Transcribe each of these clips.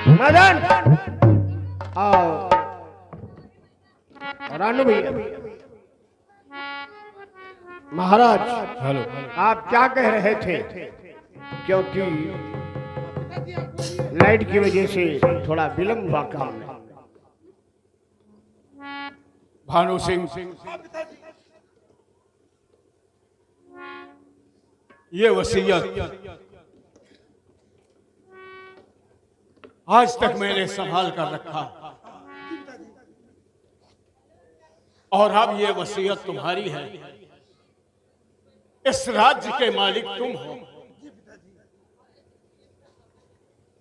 मदन आओ। रानू भैया, महाराज हेलो। आप क्या कह रहे थे? क्योंकि लाइट की वजह से थोड़ा विलंब हुआ काम में। भानु सिंह, ये वसीयत आज तक मैंने संभाल कर रखा और अब ये वसीयत तुम्हारी है। इस राज्य के मालिक तुम हो,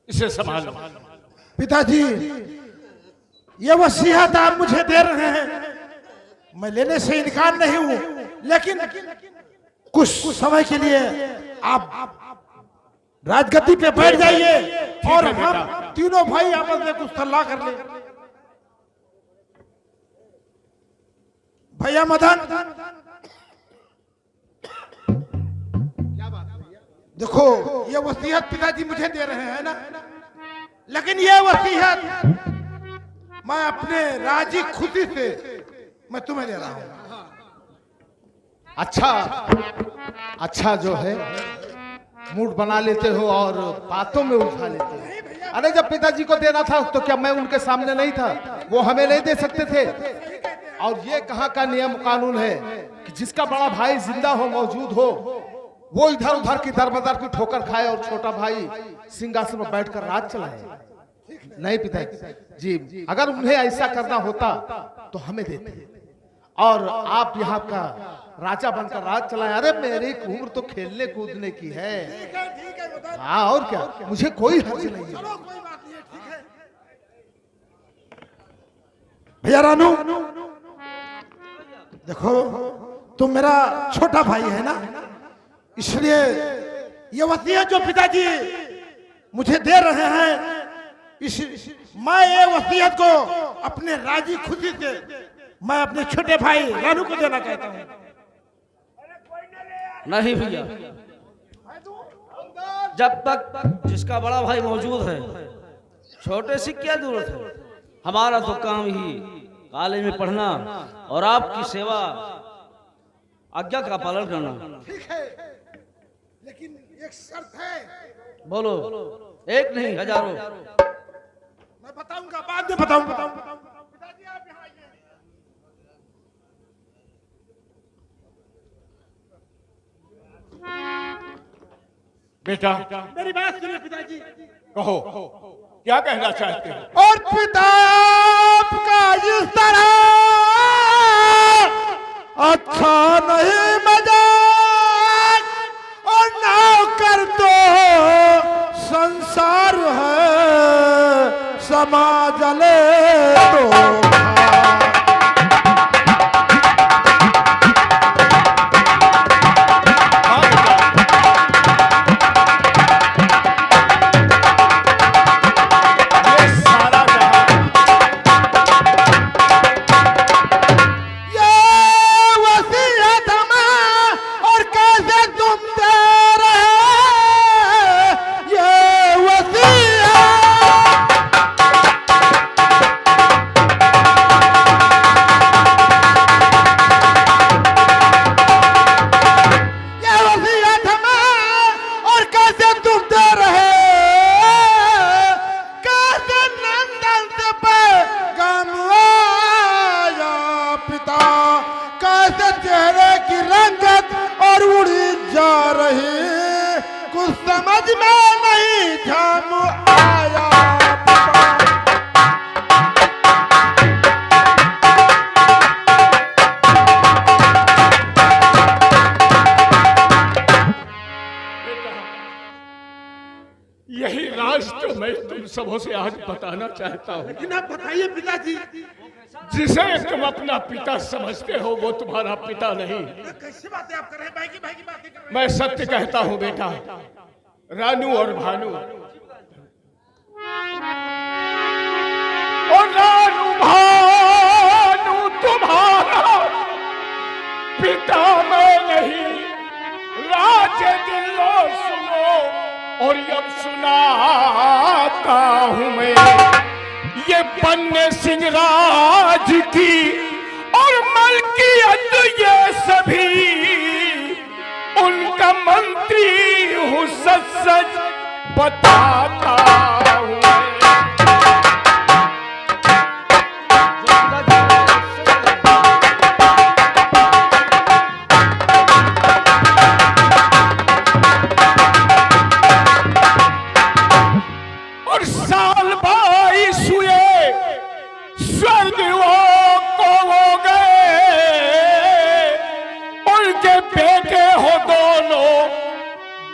इसे संभालो। पिताजी, ये वसीयत आप मुझे दे रहे हैं, मैं लेने से इनकार नहीं हूं, लेकिन कुछ समय के लिए आप राजगद्दी पे बैठ जाइए और हम तीनों भाई आपस में कुछ सलाह कर ले। भैया मदन, देखो ये वसीयत पिताजी मुझे दे रहे हैं ना, लेकिन ये वसीयत मैं अपने राजी खुशी से मैं तुम्हें दे रहा हूं। अच्छा जो है मूड बना लेते हो और बातों में उठा लेते हो। अरे जब पिताजी को देना था तो क्या मैं उनके सामने नहीं था? वो हमें नहीं दे सकते थे? और ये कहाँ का नियम कानून है कि जिसका बड़ा भाई जिंदा हो, मौजूद हो, वो इधर उधर की दरबदर की ठोकर खाए और छोटा भाई सिंहासन में बैठकर राज चलाए? नहीं पिताजी जी, अगर उन्हें ऐसा करना होता तो हमें देते और आप यहाँ का राजा बनकर राज चलाए। अरे मेरी उम्र तो खेलने कूदने की है। हाँ और क्या, मुझे कोई हर्ज नहीं है। भैया रानू, देखो तुम मेरा छोटा भाई है ना, इसलिए ये वसीयत जो पिताजी मुझे दे रहे हैं, मैं ये वसीयत को अपने राजी खुशी से मैं अपने छोटे भाई रानू को देना चाहता हूँ। नहीं भैया, जब तक जिसका बड़ा भाई मौजूद है, छोटे से क्या जरूरत है? हमारा तो काम ही कॉलेज में पढ़ना और आपकी सेवा, आज्ञा का पालन करना। ठीक है, लेकिन एक शर्त है। बोलो। एक नहीं, हजारों। मैं बताऊंगा, बाद में बताऊंगा। पिताजी आप यहाँ आइए। बेटा मेरी बात सुनिए पिताजी। कहो, क्या कहना चाहते हो? और पिता आपका इस तरह अच्छा नहीं मजाक, और नौकर तो संसार है, समाज ले तो समझ में नहीं झम आया। यही राज तो मैं तुम सबों से आज बताना चाहता हूँ। लेकिन आप बताइए पिताजी। जिसे तुम अपना पिता समझते हो वो तुम्हारा पिता नहीं। कैसी बातें आप कर रहे हैं? भाई की बातें कर रहे हैं। मैं सत्य कहता हूँ बेटा, रानू और भानु, और रानू भानु तुम्हारा पिता मैं नहीं। राज दिलो सुनो और अब सुनाता हूँ मैं। ये बन्ने सिंह राज की और मलकियत ये सभी उनका मंत्री हूँ, सच सच बताता हूँ। और साल 22 हुए, स्वर्ग को हो गए, उनके बेटे हो दोनों,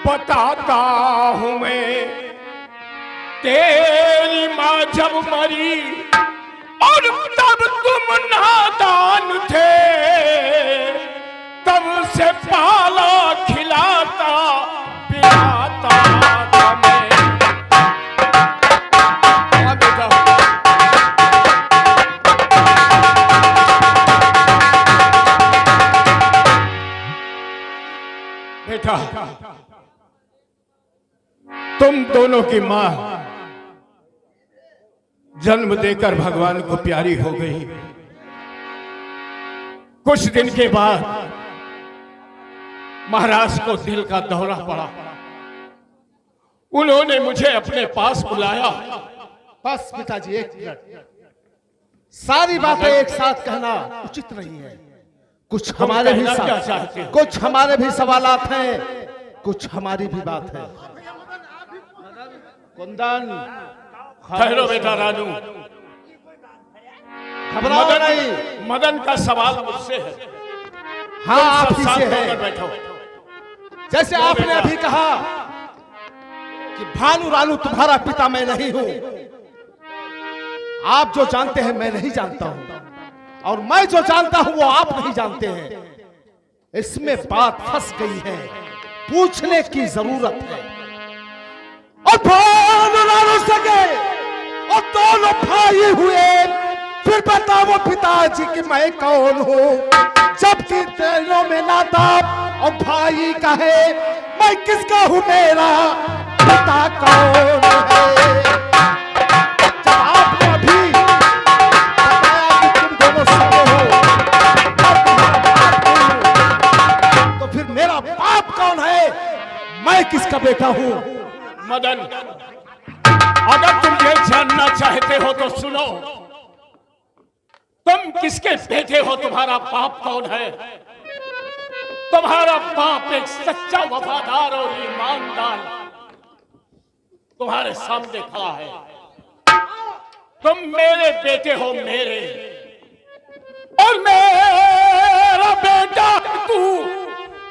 बताता हूं मैं। तेरी माँ जब मरी और तब तुम नादान थे, तब से पाला खिलाता पिलाता था मैं। बेटा, तुम दोनों की मां जन्म देकर भगवान को प्यारी हो गई। कुछ दिन के बाद महाराज को दिल का दौरा पड़ा। उन्होंने मुझे अपने पास बुलाया। बस पिताजी, एक मिनट। सारी बातें एक साथ कहना उचित नहीं है। कुछ हमारे भी कुछ हमारे भी सवालात हैं, कुछ हमारी भी बात है। कुंदन, ठहरो बेटा रानू, घबराओ नहीं। मदन का सवाल मुझसे है। हाँ, आप ही से है। बैठो। जैसे आपने अभी कहा कि भानु रानू तुम्हारा पिता मैं नहीं हूं, आप जो जानते हैं मैं नहीं जानता हूं, और मैं जो जानता हूं वो आप नहीं जानते हैं। इसमें बात फंस गई है, पूछने की जरूरत है। और भानु रानू सके और दोनों भाई हुए, फिर बताओ पिताजी कि मैं कौन हूं, जबकि दोनों में नाता और भाई का है। मैं किसका हूं, मेरा पिता कौन है? जब आपने अभी बताया कि तुम दोनों सगे हो तो फिर मेरा बाप कौन है, मैं किसका बेटा हूं? मदन, अगर तुम ये जानना चाहते हो तो सुनो। तुम किसके बेटे हो, तुम्हारा बाप कौन है? तुम्हारा बाप एक सच्चा वफादार और ईमानदार तुम्हारे सामने खड़ा है। तुम मेरे बेटे हो, मेरे, और मेरा बेटा तू।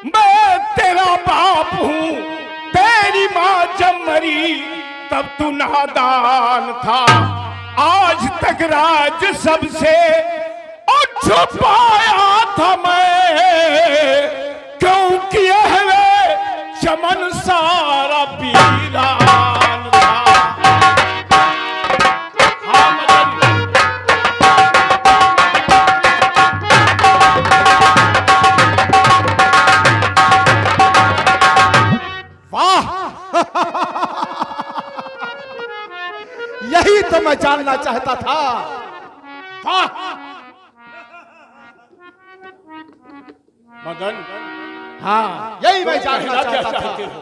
मैं तेरा बाप हूं। तेरी मां जब मरी तब तू नादान था। आज तक राज सबसे और छुपाया था मैं, क्योंकि अहले चमन सारा वीरान था। हाँ मदन, वाह यही तो मैं जानना चाहता था। वाह मदन, हाँ, यही मैं जानना क्या चाहता चाहते था। हो?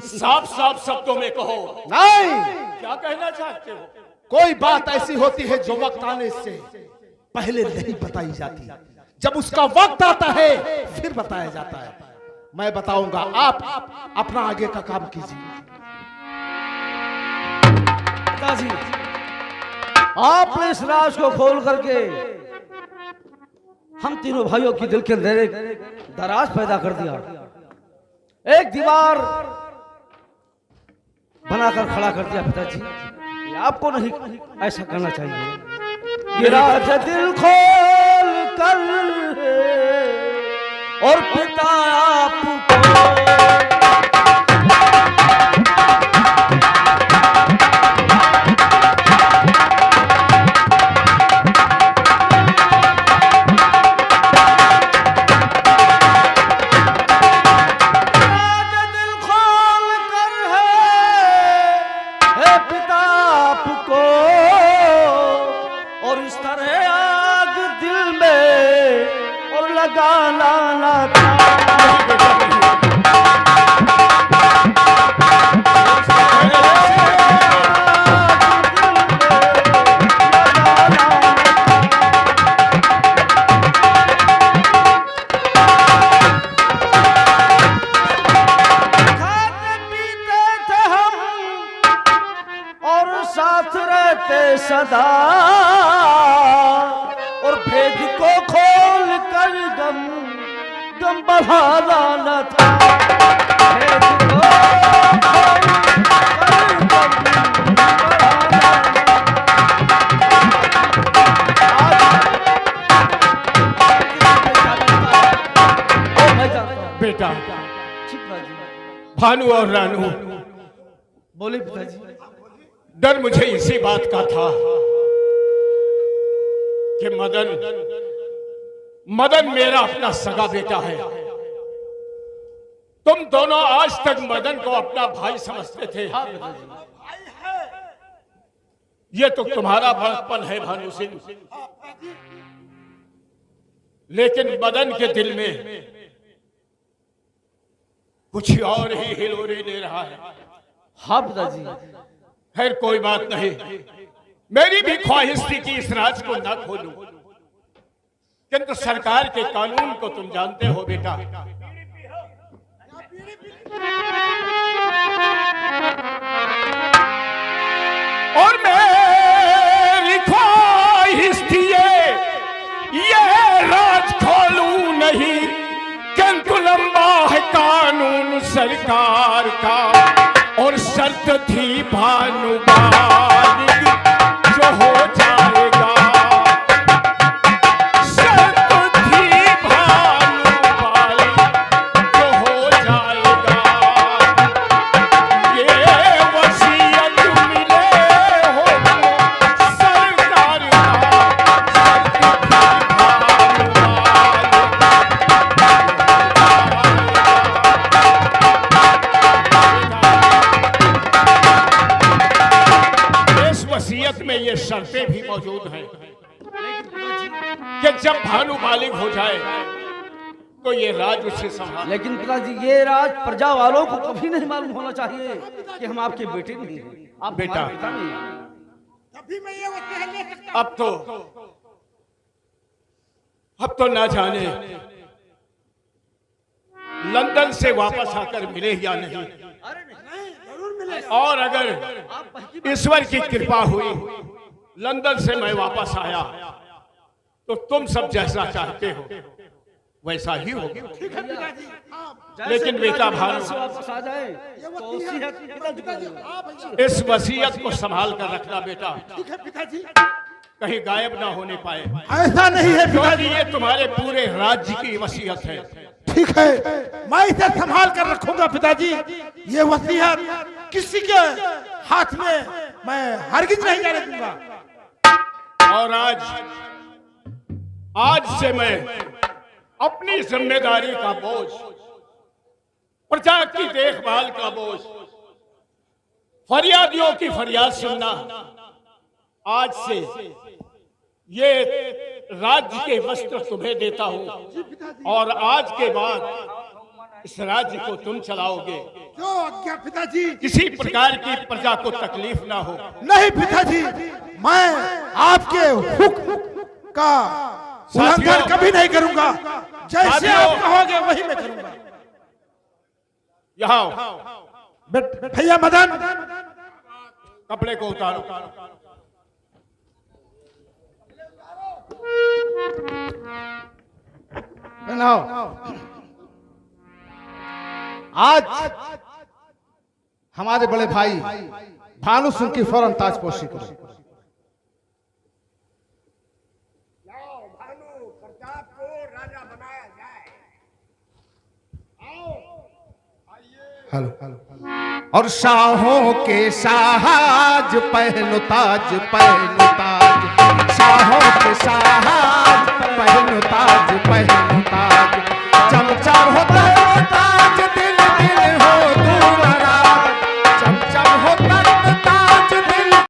साफ साफ शब्दों में कहो। नहीं, क्या कहना चाहते हो? कोई बात ऐसी होती है जो वक्त आने से पहले नहीं बताई जाती, जब उसका वक्त आता है फिर बताया जाता है। मैं बताऊंगा, आप अपना आगे का काम कीजिए। पिताजी, आपने इस राज को खोल करके हम तीनों भाइयों की दिल के अंदर एक दराज पैदा कर दिया, एक दीवार बनाकर खड़ा कर दिया। पिताजी, ये आपको नहीं ऐसा करना चाहिए। ये राज दिल खोल कर और पिता आपको को इस तरह आग दिल में और लगाना ना था। सदा और भेद को खोल कर गम गम बढ़ाना न था। भेद को खोल कर गम बढ़ाना बेटा भानु और रानू, बोले पिताजी। डर मुझे इसी बात का था कि मदन मेरा अपना सगा बेटा है। तुम दोनों आज तक मदन को अपना भाई समझते थे। ये तो तुम्हारा बड़प्पन है भानु सिंह, लेकिन मदन के दिल में कुछ और ही हिलोरे ले रहा है। हाँ पिताजी। खैर कोई बात नहीं, मेरी भी ख्वाहिश थी कि इस राज को न खोलूं, किंतु सरकार के कानून को तुम जानते हो बेटा। और मेरी ख्वाहिश थी ये राज खोलूं नहीं, किंतु लंबा है कानून सरकार का। और शर्त थी भानु बालिग जो हो जाएगा, शर्त थी भानु बालिग जो हो जाएगा। ये वसीयत मिले हो सरकार का, शर्त थी भानु वसीयत में ये शर्तें भी मौजूद हैं कि जब भानु बालिग हो जाए तो ये राज उसे संभाले। लेकिन पिताजी ये राज प्रजा वालों को कभी नहीं मालूम होना चाहिए कि हम आपके बेटे नहीं हैं। आप बेटा नहीं। तभी मैं ये वसीयत ले सकता। अब तो ना जाने लंदन से वापस आकर मिले या नहीं। और अगर ईश्वर की कृपा हुई लंदन से मैं वापस आया तो तुम सब जैसा चाहते हो वैसा ही होगा। लेकिन बेटा भानु वापस आ जाए तो इस वसीयत को संभाल कर रखना बेटा, ठीक है पिताजी। कहीं गायब ना होने पाए। ऐसा नहीं है पिताजी, ये तुम्हारे पूरे राज्य की वसीयत है। ठीक है, मैं इसे संभाल कर रखूंगा पिताजी। ये वसीयत किसी के हाथ में मैं हरगिज नहीं जाने दूंगा। और आज से मैं अपनी जिम्मेदारी का बोझ, प्रजा की देखभाल का बोझ, फरियादियों की फरियाद सुनना, आज से ये राज्य के वस्त्र तुम्हें देता हूं और आज के बाद इस राज्य को तुम चलाओगे। क्यों आज्ञा पिताजी? किसी प्रकार की प्रजा को तकलीफ ना हो। नहीं पिताजी, मैं आपके हुक्म का उल्लंघन कभी नहीं करूंगा। जैसे आप कहोगे वही मैं करूंगा। यहाँ भैया मदन, कपड़े को उतारो। आज हमारे बड़े भाई भानु सिंह की फौरन ताजपोशी करो। हेलो। और शाहों के शाहज पहनो ताज, पहनो ताज, शाहों के शाहज पहनो ताज, पहनो ताज, चमचा हो